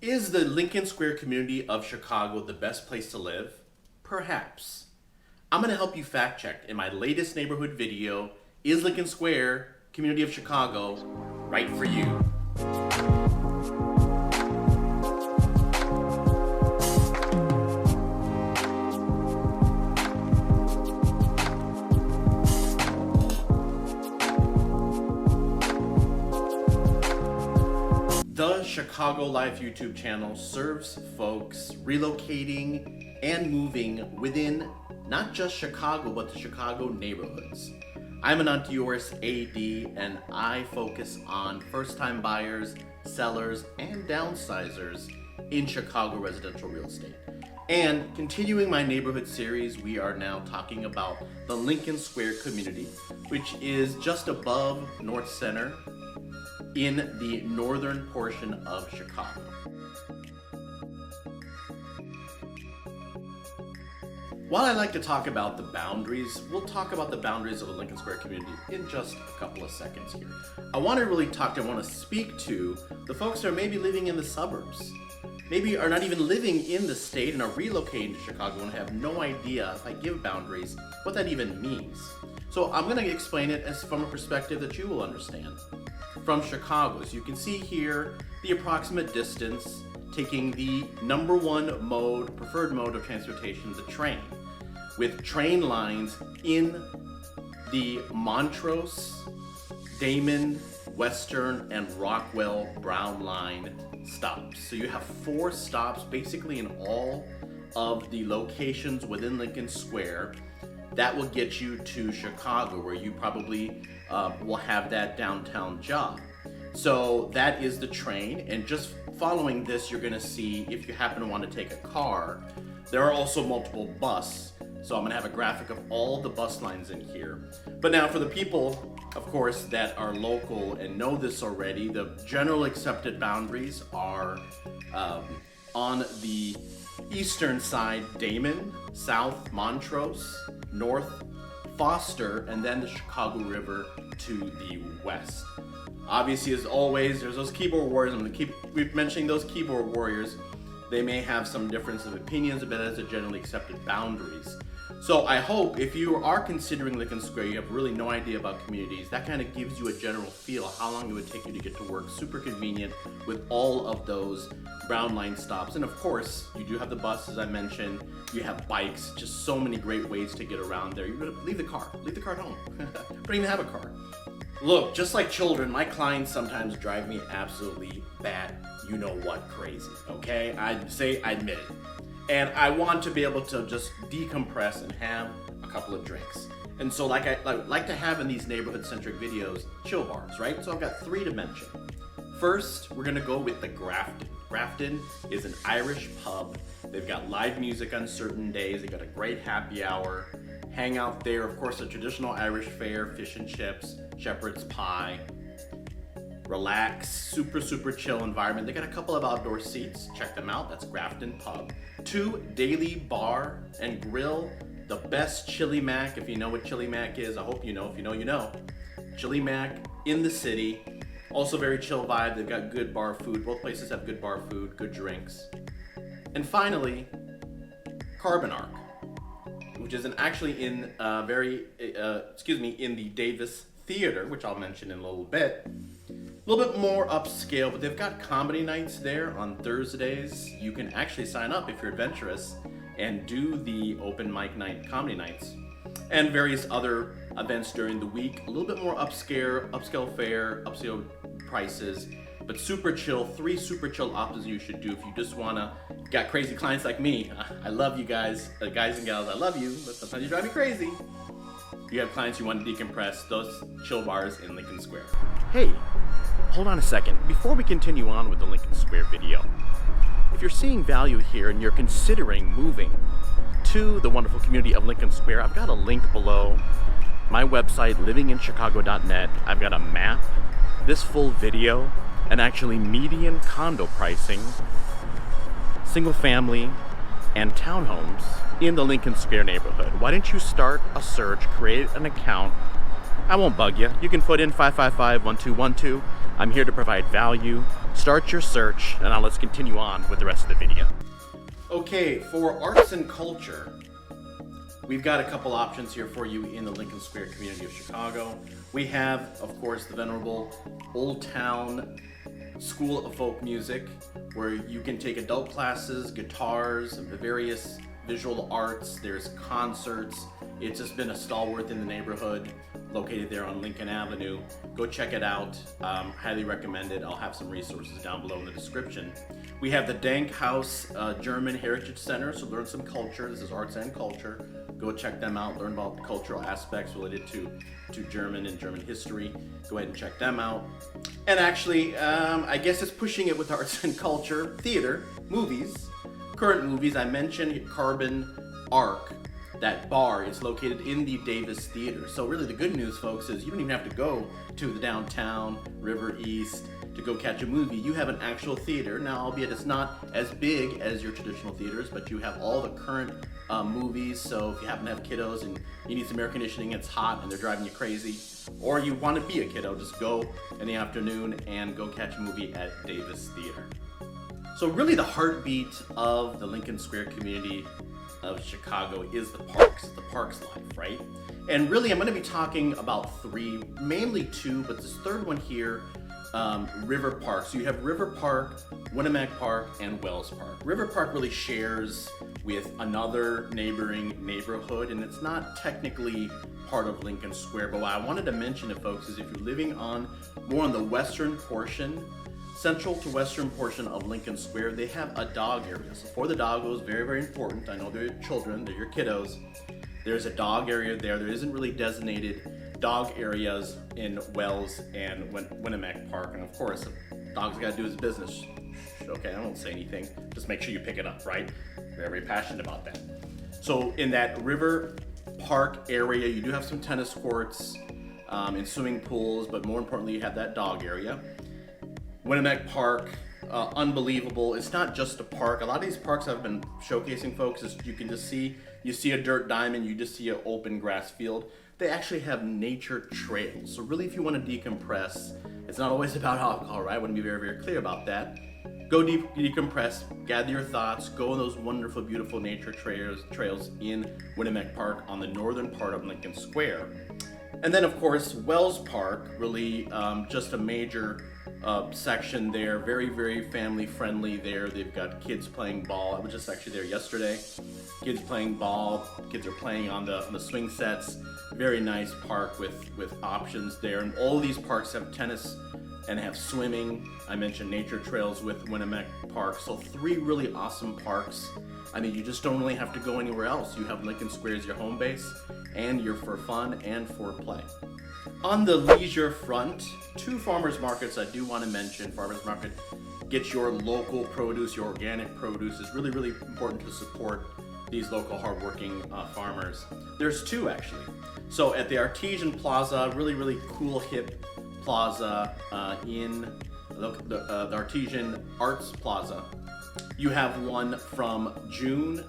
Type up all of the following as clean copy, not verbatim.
Is the Lincoln Square community of Chicago the best place to live? Perhaps. I'm going to help you fact check in my latest neighborhood video, Is Lincoln Square, community of Chicago, right for you? The Chicago Life YouTube channel serves folks relocating and moving within not just Chicago, but the Chicago neighborhoods. I'm Anant Deoras, AD, and I focus on first-time buyers, sellers, and downsizers in Chicago residential real estate. And continuing my neighborhood series, we are now talking about the Lincoln Square community, which is just above North Center, in the northern portion of Chicago. While I like to talk about the boundaries, we'll talk about the boundaries of the Lincoln Square community in just a couple of seconds here. I want to speak to the folks that are maybe living in the suburbs, maybe are not even living in the state and are relocating to Chicago and have no idea, if I give boundaries, what that even means. So I'm going to explain it as from a perspective that you will understand. From Chicago, as you can see here, the approximate distance, taking the number one preferred mode of transportation, the train, with train lines in the Montrose, Damon, Western, and Rockwell Brown line stops. So you have 4 stops basically in all of the locations within Lincoln Square that will get you to Chicago, where you probably will have that downtown job. So that is the train, and just following this, you're gonna see, if you happen to want to take a car, there are also multiple bus. So I'm gonna have a graphic of all the bus lines in here. But now for the people, of course, that are local and know this already, the general accepted boundaries are on the eastern side, Damon, south, Montrose, north, Foster, and then the Chicago River to the west. Obviously, as always, there's those keyboard warriors. I'm going to keep mentioning those keyboard warriors. They may have some difference of opinions, but as a generally accepted boundaries. So I hope if you are considering Lincoln Square, you have really no idea about communities, that kind of gives you a general feel of how long it would take you to get to work. Super convenient with all of those brown line stops. And of course, you do have the bus, as I mentioned. You have bikes, just so many great ways to get around there. You're gonna leave the car at home. Don't even have a car. Look, just like children, my clients sometimes drive me absolutely bat, you know what, crazy, okay? I'd say I admit it. And I want to be able to just decompress and have a couple of drinks. And so like I like to have in these neighborhood-centric videos, chill bars, right? So I've got 3 to mention. First, we're gonna go with the Grafton. Grafton is an Irish pub. They've got live music on certain days. They've got a great happy hour. Hang out there, of course, a traditional Irish fare, fish and chips, shepherd's pie. Relax, super chill environment. They got a couple of outdoor seats. Check them out. That's Grafton Pub. 2, Daily Bar and Grill. The best Chili Mac, if you know what Chili Mac is. I hope you know. If you know, you know. Chili Mac in the city. Also very chill vibe. They've got good bar food. Both places have good bar food, good drinks. And finally, Carbon Arc, which is actually in in the Davis Theater, which I'll mention in a little bit. A little bit more upscale, but they've got comedy nights there on Thursdays. You can actually sign up if you're adventurous and do the open mic night, comedy nights, and various other events during the week. A little bit more upscale fare, upscale prices, but super chill. 3 super chill options you should do if you just wanna, got crazy clients like me. I love you guys, guys and gals, I love you, but sometimes you drive me crazy. You have clients you want to decompress, those chill bars in Lincoln Square. Hey, hold on a second. Before we continue on with the Lincoln Square video, if you're seeing value here and you're considering moving to the wonderful community of Lincoln Square, I've got a link below. My website, livinginchicago.net. I've got a map, this full video, and actually median condo pricing, single family, and townhomes in the Lincoln Square neighborhood. Why don't you start a search, create an account. I won't bug you. You can put in 555-1212, I'm here to provide value. Start your search, and now let's continue on with the rest of the video. Okay, for arts and culture, we've got a couple options here for you in the Lincoln Square community of Chicago. We have, of course, the venerable Old Town School of Folk Music, where you can take adult classes, guitars, and the various visual arts. There's concerts. It's just been a stalwart in the neighborhood, located there on Lincoln Avenue. Go check it out. Highly recommend it. I'll have some resources down below in the description. We have the Dank House German Heritage Center, so learn some culture. This is arts and culture. Go check them out, learn about cultural aspects related to German and German history. Go ahead and check them out. And actually, I guess it's pushing it with arts and culture. Theater, movies, current movies. I mentioned Carbon Arc. That bar is located in the Davis Theater. So really the good news, folks, is you don't even have to go to the downtown, River East, to go catch a movie. You have an actual theater. Now, albeit it's not as big as your traditional theaters, but you have all the current movies. So if you happen to have kiddos and you need some air conditioning, it's hot and they're driving you crazy, or you want to be a kiddo, just go in the afternoon and go catch a movie at Davis Theater. So really the heartbeat of the Lincoln Square community of Chicago is the parks life, right? And really I'm going to be talking about three, mainly two, but this third one here, River Park. So you have River Park, Winamac Park, and Wells Park. River Park really shares with another neighboring neighborhood, and it's not technically part of Lincoln Square, but what I wanted to mention to folks is if you're living more on the western portion, central to western portion of Lincoln Square, they have a dog area. So for the doggos, very, very important. I know they're your children, they're your kiddos. There's a dog area there. There isn't really designated dog areas in Wells and Winamac Park. And of course, the dog's got to do his business. Okay, I won't say anything. Just make sure you pick it up, right? Very, very passionate about that. So in that River Park area, you do have some tennis courts and swimming pools, but more importantly, you have that dog area. Winamac Park, unbelievable. It's not just a park. A lot of these parks I've been showcasing, folks, is you can just see, you see a dirt diamond, you just see an open grass field. They actually have nature trails. So really, if you want to decompress, it's not always about alcohol, right? I want to be very, very clear about that. Go decompress, gather your thoughts, go on those wonderful, beautiful nature trails in Winamac Park on the northern part of Lincoln Square. And then, of course, Wells Park, really just a major section there, very, very family friendly there. They've got kids playing ball. I was just actually there yesterday. Kids playing ball, kids are playing on the swing sets. Very nice park with options there. And all of these parks have tennis and have swimming. I mentioned nature trails with Winamac Park. So three really awesome parks. I mean, you just don't really have to go anywhere else. You have Lincoln Square as your home base, and you're for fun and for play. On the leisure front, two farmers markets I do want to mention. Farmers market, get your local produce, your organic produce. Is really, really important to support these local hardworking farmers. There's two actually. So at the Artesian Plaza, really, really cool hip plaza in the Artesian Arts Plaza. You have one from June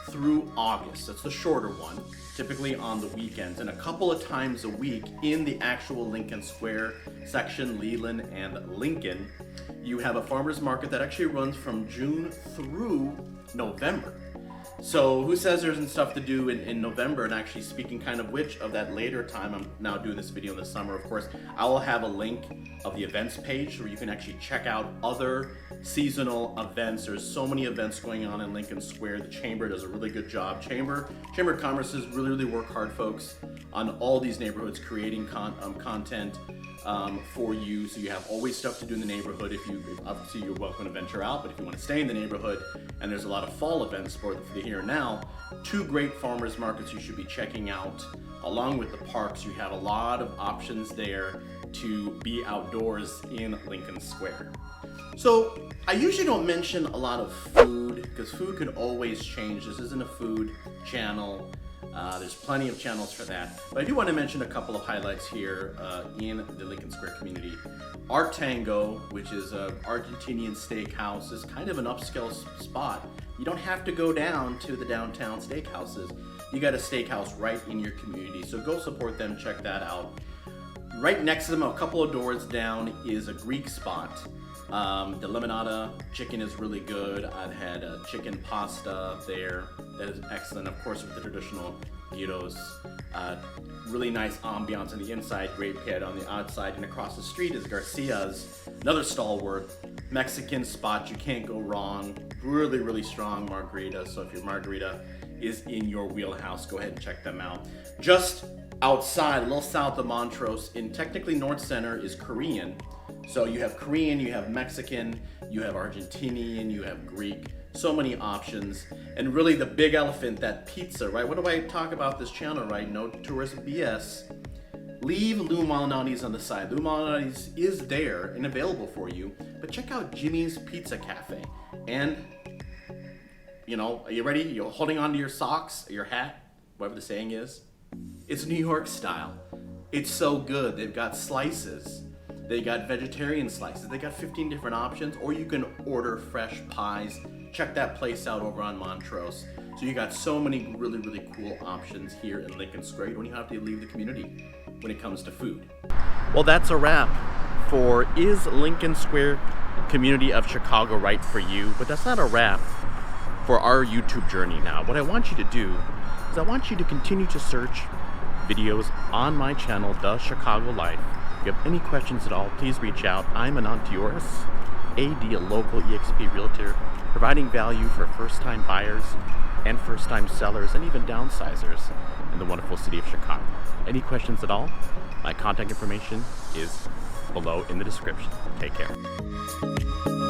through August. That's the shorter one, typically on the weekends, and a couple of times a week in the actual Lincoln Square section, Leland and Lincoln. You have a farmer's market that actually runs from June through November. So who says there isn't stuff to do in November? And actually, speaking kind of which of that later time, I'm now doing this video in the summer, of course, I will have a link of the events page where you can actually check out other seasonal events. There's so many events going on in Lincoln Square. The Chamber does a really good job. Chamber of Commerce's really, really work hard, folks, on all these neighborhoods, creating content for you. So you have always stuff to do in the neighborhood. Obviously you're welcome to venture out, but if you want to stay in the neighborhood, and there's a lot of fall events for the here and now, two great farmers markets you should be checking out. Along with the parks, you have a lot of options there to be outdoors in Lincoln Square. So I usually don't mention a lot of food because food can always change. This isn't a food channel. There's plenty of channels for that. But I do want to mention a couple of highlights here in the Lincoln Square community. Art Tango, which is an Argentinian steakhouse, is kind of an upscale spot. You don't have to go down to the downtown steakhouses. You got a steakhouse right in your community, so go support them, check that out. Right next to them, a couple of doors down, is a Greek spot. The limonada chicken is really good. I've had a chicken pasta there that is excellent. Of course, with the traditional gyros. Really nice ambiance on the inside, great pit on the outside. And across the street is Garcia's, another stalwart Mexican spot. You can't go wrong. Really, really strong margarita. So if your margarita is in your wheelhouse, go ahead and check them out. Just outside, a little south of Montrose, in technically North Center, is Korean. So you have Korean, you have Mexican, you have Argentinian, you have Greek, so many options. And really the big elephant, that pizza, right? What do I talk about this channel, right? No tourist BS. Leave Lou Malinati's on the side. Lou Malinati's is there and available for you, but check out Jimmy's Pizza Cafe. And, you know, are you ready? You're holding on to your socks, your hat, whatever the saying is. It's New York style. It's so good. They've got slices. They got vegetarian slices. They got 15 different options, or you can order fresh pies. Check that place out over on Montrose. So you got so many really, really cool options here in Lincoln Square. You don't even have to leave the community when it comes to food. Well, that's a wrap for Is Lincoln Square Community of Chicago Right for You? But that's not a wrap for our YouTube journey now. What I want you to do is I want you to continue to search videos on my channel, The Chicago Life. If you have any questions at all, please reach out. I'm Anant Deoras, AD, a local eXp Realtor, providing value for first-time buyers and first-time sellers and even downsizers in the wonderful city of Chicago. Any questions at all? My contact information is below in the description. Take care.